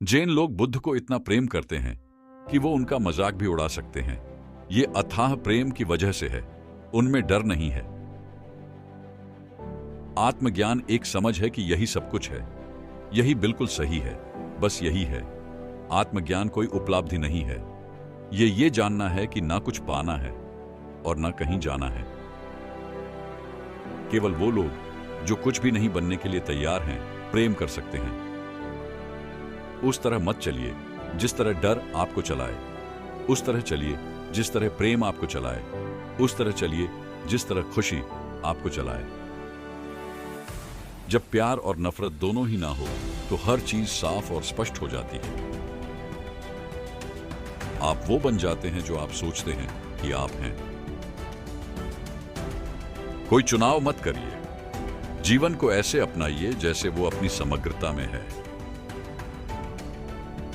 जैन लोग बुद्ध को इतना प्रेम करते हैं कि वो उनका मजाक भी उड़ा सकते हैं। ये अथाह प्रेम की वजह से है, उनमें डर नहीं है। आत्मज्ञान एक समझ है कि यही सब कुछ है, यही बिल्कुल सही है, बस यही है। आत्मज्ञान कोई उपलब्धि नहीं है। ये जानना है कि ना कुछ पाना है और ना कहीं जाना है। केवल वो लोग जो कुछ भी नहीं बनने के लिए तैयार हैं प्रेम कर सकते हैं। उस तरह मत चलिए जिस तरह डर आपको चलाए, उस तरह चलिए जिस तरह प्रेम आपको चलाए, उस तरह चलिए जिस तरह खुशी आपको चलाए। जब प्यार और नफरत दोनों ही ना हो तो हर चीज साफ और स्पष्ट हो जाती है। आप वो बन जाते हैं जो आप सोचते हैं कि आप हैं। कोई चुनाव मत करिए, जीवन को ऐसे अपनाइए जैसे वो अपनी समग्रता में है।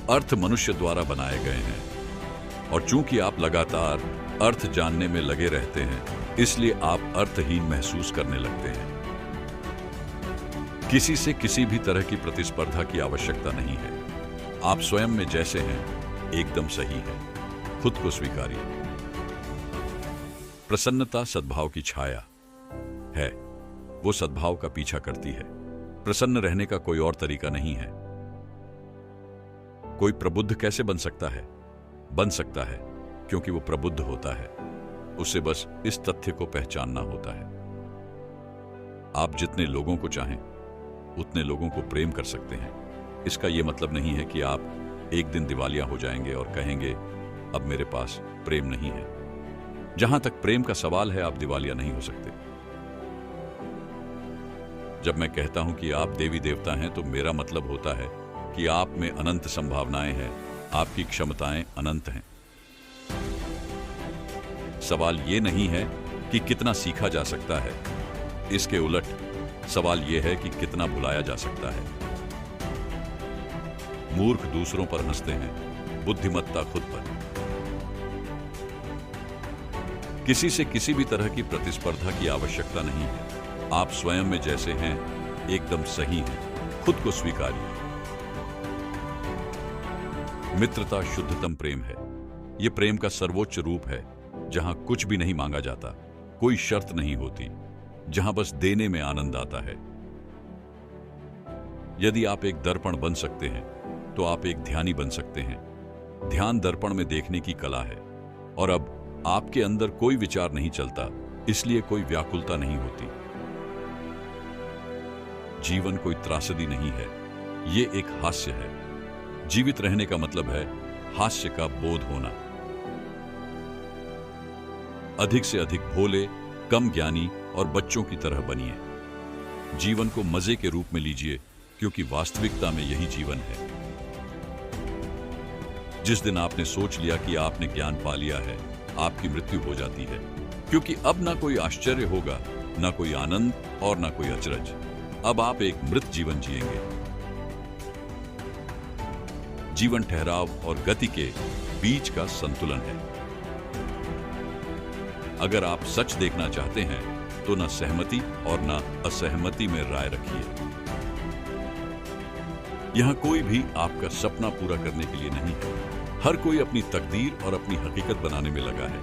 अर्थ मनुष्य द्वारा बनाए गए हैं और चूंकि आप लगातार अर्थ जानने में लगे रहते हैं, इसलिए आप अर्थहीन महसूस करने लगते हैं। किसी से किसी भी तरह की प्रतिस्पर्धा की आवश्यकता नहीं है। आप स्वयं में जैसे हैं एकदम सही है। खुद को स्वीकारिए। प्रसन्नता सद्भाव की छाया है, वो सद्भाव का पीछा करती है। प्रसन्न रहने का कोई और तरीका नहीं है। कोई प्रबुद्ध कैसे बन सकता है? बन सकता है क्योंकि वो प्रबुद्ध होता है। उसे बस इस तथ्य को पहचानना होता है। आप जितने लोगों को चाहें उतने लोगों को प्रेम कर सकते हैं। इसका यह मतलब नहीं है कि आप एक दिन दिवालिया हो जाएंगे और कहेंगे अब मेरे पास प्रेम नहीं है। जहां तक प्रेम का सवाल है, आप दिवालिया नहीं हो सकते। जब मैं कहता हूं कि आप देवी देवता हैं तो मेरा मतलब होता है कि आप में अनंत संभावनाएं हैं, आपकी क्षमताएं अनंत हैं। सवाल यह नहीं है कि कितना सीखा जा सकता है, इसके उलट सवाल यह है कि कितना भुलाया जा सकता है। मूर्ख दूसरों पर हंसते हैं, बुद्धिमत्ता खुद पर। किसी से किसी भी तरह की प्रतिस्पर्धा की आवश्यकता नहीं है। आप स्वयं में जैसे हैं एकदम सही हैं। खुद को स्वीकारिए। मित्रता शुद्धतम प्रेम है। यह प्रेम का सर्वोच्च रूप है, जहां कुछ भी नहीं मांगा जाता, कोई शर्त नहीं होती, जहां बस देने में आनंद आता है। यदि आप एक दर्पण बन सकते हैं तो आप एक ध्यानी बन सकते हैं। ध्यान दर्पण में देखने की कला है। और अब आपके अंदर कोई विचार नहीं चलता, इसलिए कोई व्याकुलता नहीं होती। जीवन कोई त्रासदी नहीं है, यह एक हास्य है। जीवित रहने का मतलब है हास्य का बोध होना। अधिक से अधिक भोले, कम ज्ञानी और बच्चों की तरह बनिए। जीवन को मजे के रूप में लीजिए, क्योंकि वास्तविकता में यही जीवन है। जिस दिन आपने सोच लिया कि आपने ज्ञान पा लिया है, आपकी मृत्यु हो जाती है, क्योंकि अब ना कोई आश्चर्य होगा, ना कोई आनंद और ना कोई अचरज। अब आप एक मृत जीवन जिएंगे। जीवन ठहराव और गति के बीच का संतुलन है। अगर आप सच देखना चाहते हैं तो ना सहमति और ना असहमति में राय रखिए। यहां कोई भी आपका सपना पूरा करने के लिए नहीं है। हर कोई अपनी तकदीर और अपनी हकीकत बनाने में लगा है।